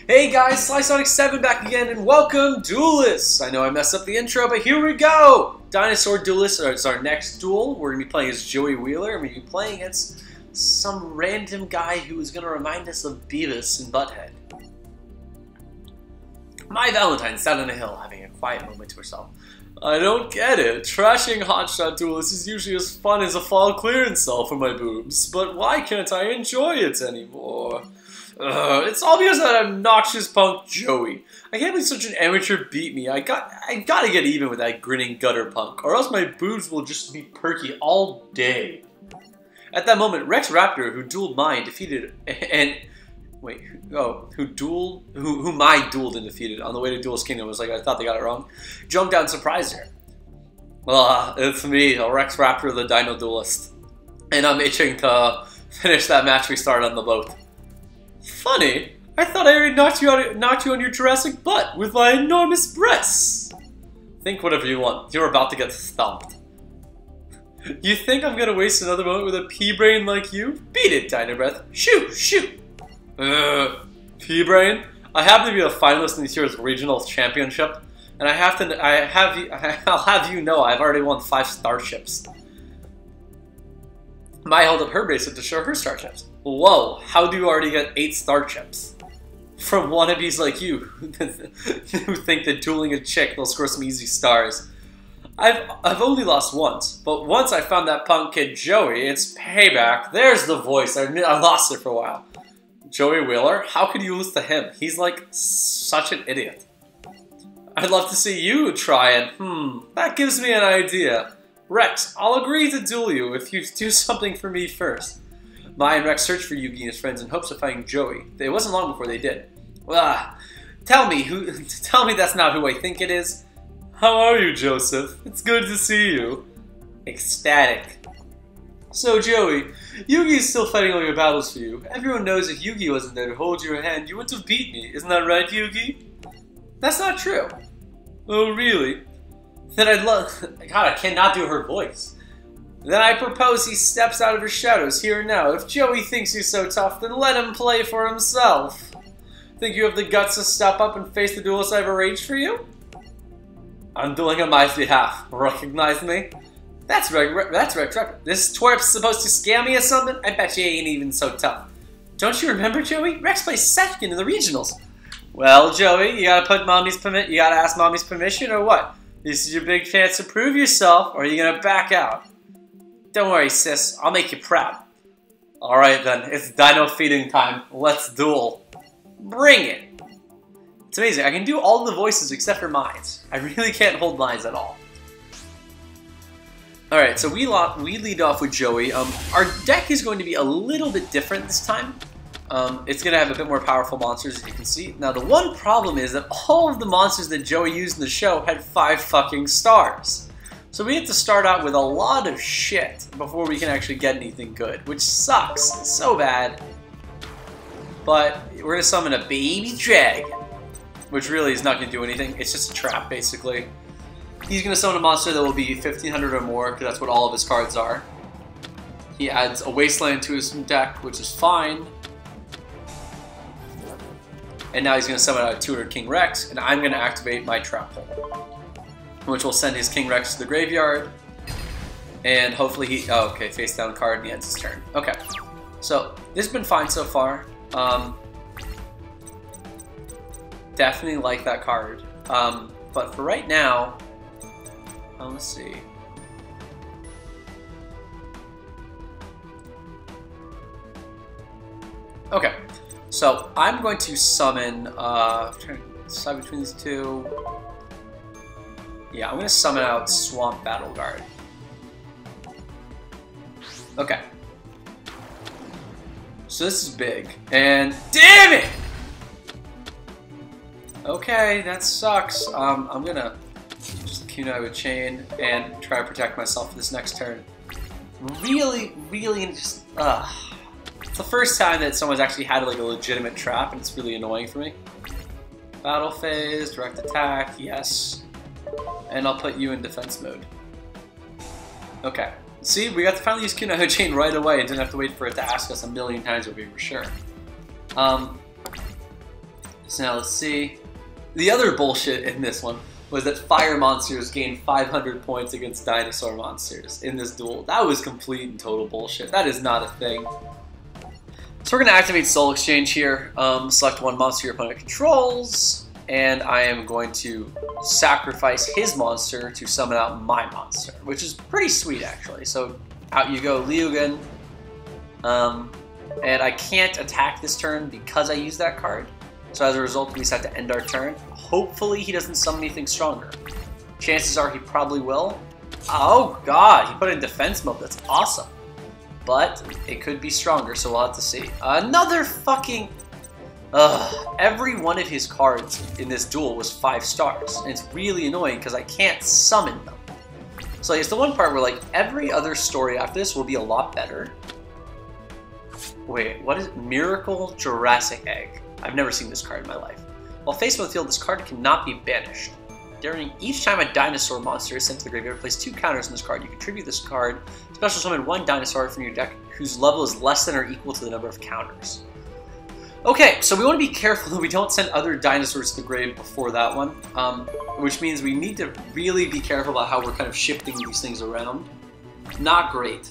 Hey guys, SlySonic7 back again, and welcome, Duelists! I know I messed up the intro, but here we go! Dinosaur Duelist, it's our next duel. We're going to be playing as Joey Wheeler, and we're going to be playing against some random guy who is going to remind us of Beevis and Butthead. My Valentine sat on a hill, having a quiet moment to herself. I don't get it. Trashing Hotshot Duelist is usually as fun as a fall clearance cell for my boobs, but why can't I enjoy it anymore? It's all because of that obnoxious punk Joey. I can't believe such an amateur beat me. I gotta get even with that grinning gutter punk, or else my boobs will just be perky all day. At that moment, Rex Raptor, who dueled mine, defeated and wait, who my dueled and defeated on the way to Duelist Kingdom. Was like, I thought they got it wrong. Jumped out and surprised her. It's me, Rex Raptor, the Dino Duelist, and I'm itching to finish that match we started on the boat. Funny, I thought I already knocked you on your Jurassic butt with my enormous breasts. Think whatever you want. You're about to get stomped. You think I'm gonna waste another moment with a pea-brain like you? Beat it, Dino Breath. Shoot, shoot. Pea-brain. I happen to be a finalist in this year's regional championship, and I'll have you know I've already won 5 starships. Mai held up her bracelet to show her starships. Whoa, how do you already get 8 starships? From wannabes like you, who think that dueling a chick will score some easy stars. I've only lost once, but once I found that punk kid Joey, it's payback. There's the voice, I lost it for a while. Joey Wheeler? How could you lose to him? He's like such an idiot. I'd love to see you try and, that gives me an idea. Rex, I'll agree to duel you if you do something for me first. Mai and Rex searched for Yugi and his friends in hopes of finding Joey. It wasn't long before they did. Tell me that's not who I think it is. How are you, Joseph? It's good to see you. Ecstatic. So, Joey, Yugi's still fighting all your battles for you. Everyone knows if Yugi wasn't there to hold your hand, you wouldn't have beat me. Isn't that right, Yugi? That's not true. Oh, really? Then I'd love... God, I cannot do her voice. Then I propose he steps out of his shadows here and now. If Joey thinks he's so tough, then let him play for himself. Think you have the guts to step up and face the duelist I've arranged for you? I'm dueling on my behalf. Recognize me? That's Rex Raptor. This twerp's supposed to scare me or something? I bet you ain't even so tough. Don't you remember, Joey? Rex plays second in the regionals. Well, Joey, you gotta ask mommy's permission or what? This is your big chance to prove yourself, or are you gonna back out? Don't worry, sis. I'll make you proud. Alright then, it's dino feeding time. Let's duel. Bring it! It's amazing. I can do all the voices except for mine. I really can't hold lines at all. Alright, so we lead off with Joey. Our deck is going to be a little bit different this time. It's going to have a bit more powerful monsters, as you can see. Now, the one problem is that all of the monsters that Joey used in the show had 5 fucking stars. So we have to start out with a lot of shit before we can actually get anything good, which sucks. It's so bad. But we're going to summon a baby dragon, which really is not going to do anything. It's just a trap, basically. He's going to summon a monster that will be 1500 or more, because that's what all of his cards are. He adds a wasteland to his deck, which is fine. And now he's going to summon out a tutor King Rex, and I'm going to activate my trap hole, which will send his King Rex to the graveyard. And hopefully he... Oh, okay, face down card, and he ends his turn. Okay, so this has been fine so far. Definitely like that card. But for right now... let's see. Okay, so I'm going to summon, I'm trying to decide between these two. Yeah, I'm going to summon out Swamp Battle Guard. Okay. So this is big, and damn it! Okay, that sucks. I'm going to just Kunai with Chain and try to protect myself for this next turn. Really just, it's the first time that someone's actually had like a legitimate trap, and it's really annoying for me. Battle phase, direct attack, yes. And I'll put you in defense mode. Okay. See, we got to finally use Kunai with Chain right away and didn't have to wait for it to ask us a million times if we were sure. So now let's see. The other bullshit in this one was that fire monsters gained 500 points against dinosaur monsters in this duel. That was complete and total bullshit. That is not a thing. So we're going to activate Soul Exchange here. Select one monster your opponent controls. And I am going to sacrifice his monster to summon out my monster, which is pretty sweet actually. So out you go, Liugan. And I can't attack this turn because I used that card. So as a result, we just have to end our turn. Hopefully he doesn't summon anything stronger. Chances are he probably will. Oh god, he put it in defense mode. That's awesome. But it could be stronger, so we'll have to see. Another fucking... every one of his cards in this duel was 5 stars. And it's really annoying because I can't summon them. So it's the one part where like every other story after this will be a lot better. Wait, what is it? Miracle Jurassic Egg. I've never seen this card in my life. While faced with the field, this card cannot be banished. During each time a dinosaur monster is sent to the graveyard, place 2 counters on this card. You contribute this card, special summon 1 dinosaur from your deck whose level is less than or equal to the number of counters. Okay, so we want to be careful that we don't send other dinosaurs to the grave before that one, which means we need to really be careful about how we're kind of shifting these things around. Not great.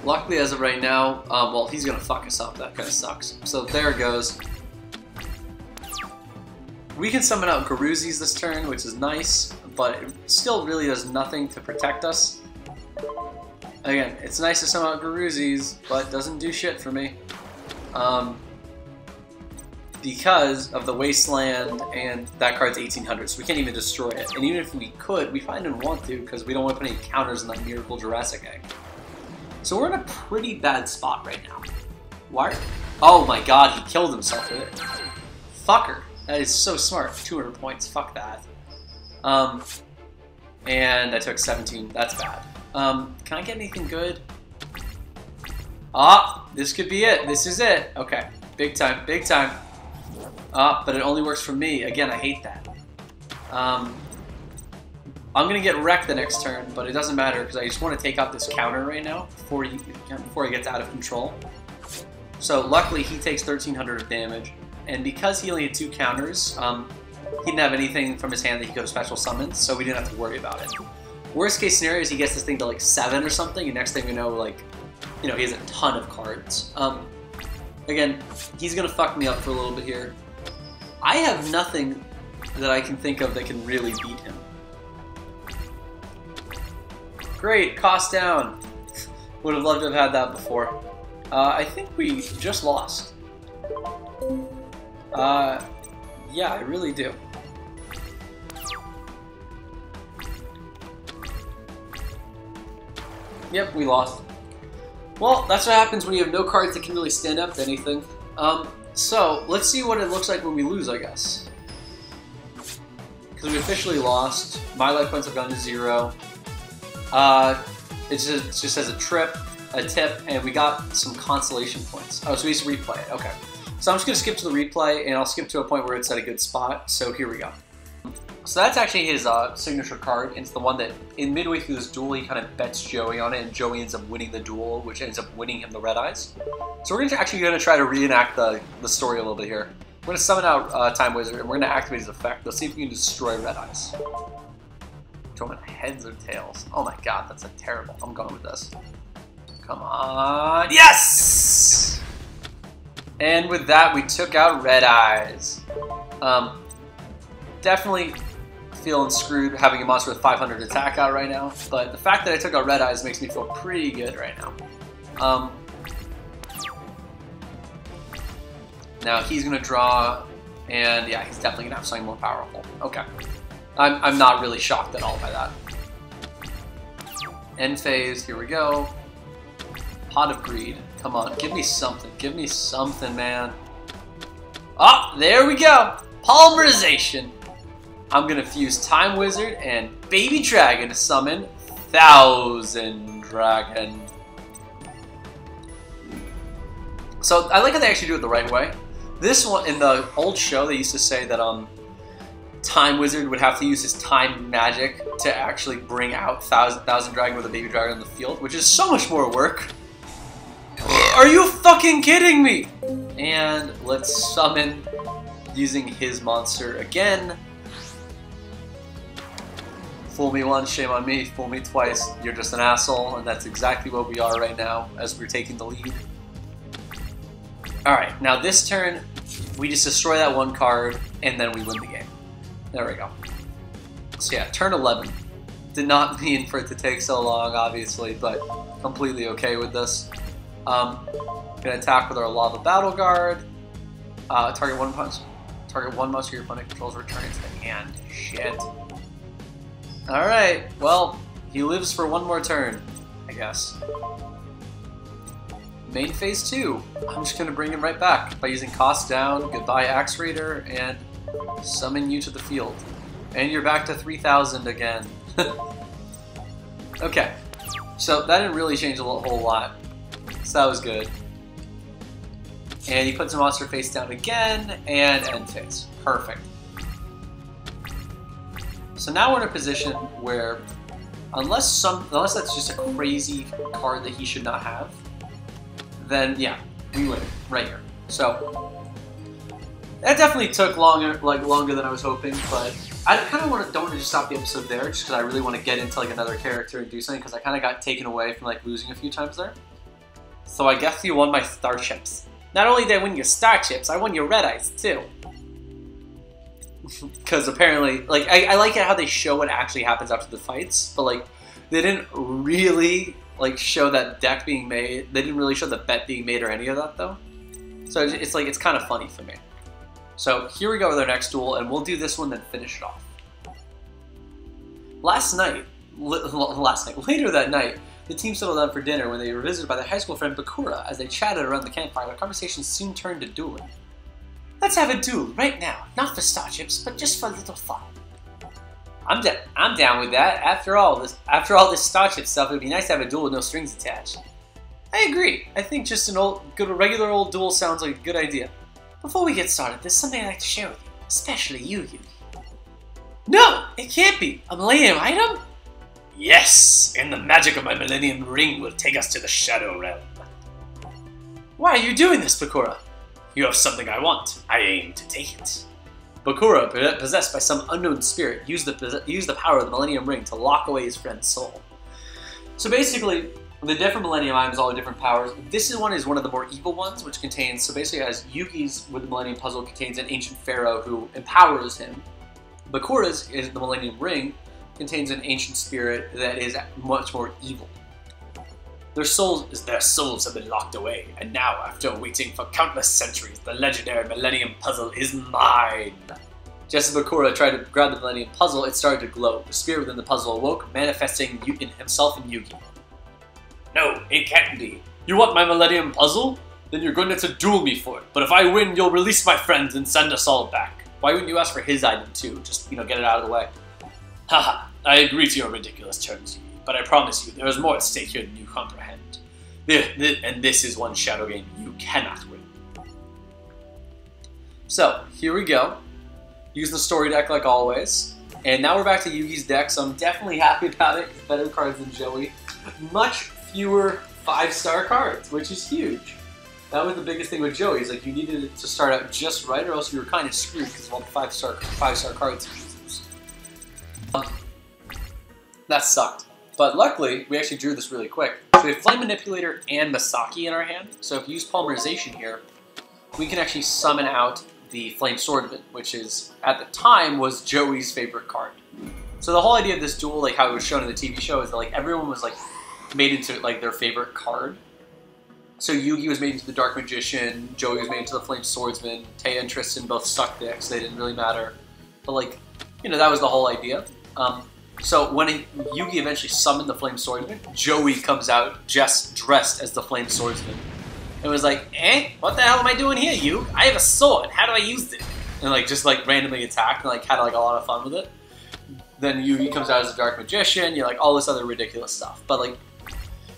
Luckily, as of right now, well, he's going to fuck us up. That kind of sucks. So there it goes. We can summon out Garuzis this turn, which is nice, but it still really does nothing to protect us. Again, it's nice to summon out Garuzis, but doesn't do shit for me. Because of the Wasteland, and that card's 1800, so we can't even destroy it. And even if we could, we probably didn't want to, because we don't want to put any counters on that Miracle Jurassic Egg. So we're in a pretty bad spot right now. Why? Oh my god, he killed himself with it. Fucker. That is so smart. 200 points. Fuck that. And I took 17. That's bad. Can I get anything good? Ah, this could be it. This is it. Okay. Big time. Big time. But it only works for me. Again, I hate that. I'm going to get wrecked the next turn, but it doesn't matter because I just want to take out this counter right now before he gets out of control. So luckily he takes 1300 of damage, and because he only had 2 counters, he didn't have anything from his hand that he could have special summoned, so we didn't have to worry about it. Worst case scenario is he gets this thing to like 7 or something, and next thing we know, like, you know, he has a ton of cards. Again, he's going to fuck me up for a little bit here. I have nothing that I can think of that can really beat him. Great, cost down. Would have loved to have had that before. I think we just lost. Yeah, I really do. Yep, we lost. Well, that's what happens when you have no cards that can really stand up to anything. So, let's see what it looks like when we lose, I guess. Because we officially lost. My life points have gone to 0. It just says a tip, and we got some consolation points. Oh, so we used to replay it. Okay. So I'm just going to skip to the replay, and I'll skip to a point where it's at a good spot. So here we go. So that's actually his signature card. It's the one that, in midway through this duel, he kind of bets Joey on it, and Joey ends up winning the duel, which ends up winning him the red eyes. So we're actually going to try to reenact the story a little bit here. We're going to summon out Time Wizard, and we're going to activate his effect. Let's see if we can destroy red eyes. Heads or tails? Oh my god, that's a terrible. I'm going with this. Come on. Yes! And with that, we took out red eyes. Definitely feeling screwed having a monster with 500 attack out right now, but the fact that I took out red eyes makes me feel pretty good right now. Now he's gonna draw, and yeah, he's definitely gonna have something more powerful. Okay. I'm not really shocked at all by that. End phase, here we go. Pot of Greed. Come on, give me something. Give me something, man. Oh, there we go. Polymerization. I'm going to fuse Time Wizard and Baby Dragon to summon Thousand Dragon. So I like how they actually do it the right way. This one, in the old show, they used to say that Time Wizard would have to use his time magic to actually bring out Thousand Dragon with a Baby Dragon on the field, which is so much more work. Are you fucking kidding me? And let's summon using his monster again. Fool me once, shame on me. Fool me twice, you're just an asshole. And that's exactly what we are right now as we're taking the lead. Alright, now this turn, we just destroy that one card, and then we win the game. There we go. So yeah, turn 11. Did not mean for it to take so long, obviously, but completely okay with this. Gonna attack with our Lava Battle Guard. Target one monster your opponent controls returning to the hand. Shit. Alright, well, he lives for one more turn, I guess. Main phase 2. I'm just gonna bring him right back by using cost down, goodbye Axe Raider, and summon you to the field. And you're back to 3,000 again. Okay, so that didn't really change a whole lot, so that was good. And he puts a monster face down again, and end phase. Perfect. So now we're in a position where, unless that's just a crazy card that he should not have, then yeah, we win right here. So that definitely took longer than I was hoping, but I kind of don't want to just stop the episode there, just because I really want to get into like another character and do something, because I kind of got taken away from like losing a few times there. So I guess you won my star chips. Not only did I win your star chips, I won your red eyes too. Because apparently, like I like it how they show what actually happens after the fights, but like they didn't really like show that deck being made. They didn't really show the bet being made or any of that though. So it's like it's kind of funny for me. So here we go with our next duel, and we'll do this one, then finish it off. Later that night, the team settled down for dinner when they were visited by their high school friend Bakura. As they chatted around the campfire, the conversation soon turned to dueling. Let's have a duel right now, not for star chips, but just for a little fun. I'm down with that. After all this star chip stuff, it would be nice to have a duel with no strings attached. I agree. I think just a regular old duel sounds like a good idea. Before we get started, there's something I'd like to share with you, especially you. No, it can't be. A Millennium item? Yes, and the magic of my Millennium Ring will take us to the Shadow Realm. Why are you doing this, Bakura? You have something I want. I aim to take it. Bakura, possessed by some unknown spirit, used the power of the Millennium Ring to lock away his friend's soul. So basically, the different Millennium items all have different powers. This one is one of the more evil ones, which contains, so basically as Yugi's with the Millennium Puzzle contains an ancient pharaoh who empowers him. Bakura's is the Millennium Ring contains an ancient spirit that is much more evil. Their souls have been locked away, and now, after waiting for countless centuries, the legendary Millennium Puzzle is mine! Just as Bakura tried to grab the Millennium Puzzle, it started to glow. The spirit within the puzzle awoke, manifesting himself in Yugioh. No, it can't be. You want my Millennium Puzzle? Then you're going to duel me for it. But if I win, you'll release my friends and send us all back. Why wouldn't you ask for his item too? Just, get it out of the way. Haha, I agree to your ridiculous terms, Yugi, but I promise you, there is more at stake here than you comprehend. And this is one shadow game you cannot win. So, here we go. Use the story deck like always. And now we're back to Yugi's deck, so I'm definitely happy about it. Better cards than Joey. Much fewer 5-star cards, which is huge. That was the biggest thing with Joey, is like you needed it to start out just right, or else you were kind of screwed because of all the 5-star cards he uses. That sucked. But luckily, we actually drew this really quick. So we have Flame Manipulator and Masaki in our hand. So if you use Polymerization here, we can actually summon out the Flame Swordsman, which is, at the time, was Joey's favorite card. So the whole idea of this duel, like how it was shown in the TV show, is that like everyone was like made into like their favorite card. So Yugi was made into the Dark Magician, Joey was made into the Flame Swordsman, Taya and Tristan both sucked dicks, they didn't really matter. But like, that was the whole idea. So when Yugi eventually summoned the Flame Swordsman, Joey comes out just dressed as the Flame Swordsman. And was like, what the hell am I doing here, Yugi? I have a sword, how do I use it? And like just like randomly attacked and like had like a lot of fun with it. Then Yugi comes out as a Dark Magician, like all this other ridiculous stuff. But like,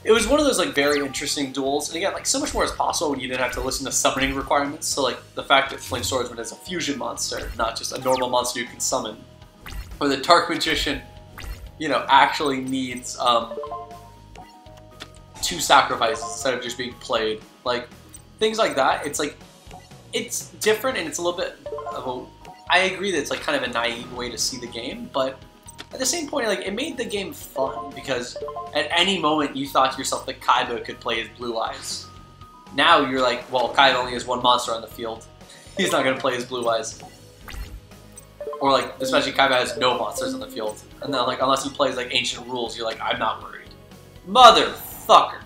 it was one of those like very interesting duels. And again, like so much more is possible when you didn't have to listen to summoning requirements. So like the fact that Flame Swordsman is a fusion monster, not just a normal monster you can summon. Or the Dark Magician, actually needs 2 sacrifices instead of just being played. Like, things like that, it's like, it's different and it's a little bit of a... I agree that it's like kind of a naive way to see the game, but at the same point, like, it made the game fun because at any moment you thought to yourself that Kaiba could play as Blue Eyes. Now you're like, well, Kaiba only has one monster on the field. He's not going to play as Blue Eyes. Or like, especially Kaiba has no monsters on the field. And then like, unless he plays like Ancient Rules, you're like, I'm not worried. Motherfucker.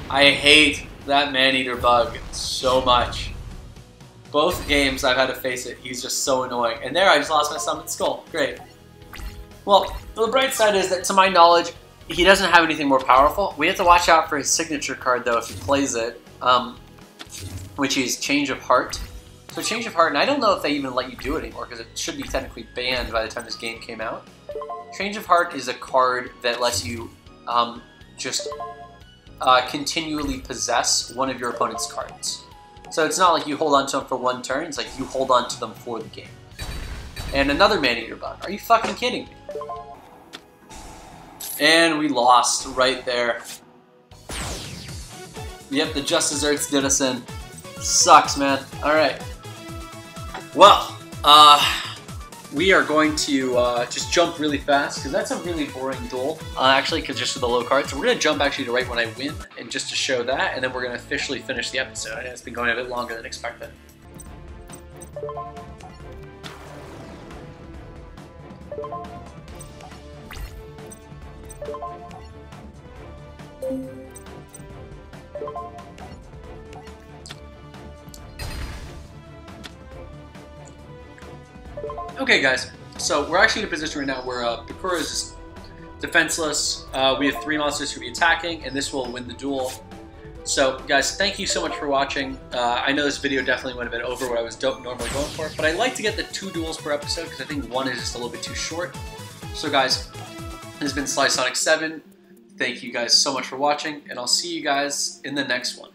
I hate that Maneater bug so much. Both games I've had to face it, he's just so annoying. And there I just lost my Summoned Skull. Great. Well, the bright side is that to my knowledge, he doesn't have anything more powerful. We have to watch out for his signature card though if he plays it, which is Change of Heart. So Change of Heart, and I don't know if they even let you do it anymore because it should be technically banned by the time this game came out. Change of Heart is a card that lets you just continually possess one of your opponent's cards. So it's not like you hold on to them for one turn, it's like you hold on to them for the game. And another Maneater bug. Are you fucking kidding me? And we lost right there. Yep, the Just Desserts did us in. Sucks, man. Alright. Well, we are going to just jump really fast, because that's a really boring duel, actually, because just of the low cards. So we're going to jump actually to right when I win, and just to show that, and then we're going to officially finish the episode. I know it's been going a bit longer than expected. Okay, guys, so we're actually in a position right now where Bakura is just defenseless. We have 3 monsters who will be attacking, and this will win the duel. So, guys, thank you so much for watching. I know this video definitely went a bit over what I was normally going for, but I like to get the 2 duels per episode because I think one is just a little bit too short. So, guys, this has been Sly Sonic 7. Thank you guys so much for watching, and I'll see you guys in the next one.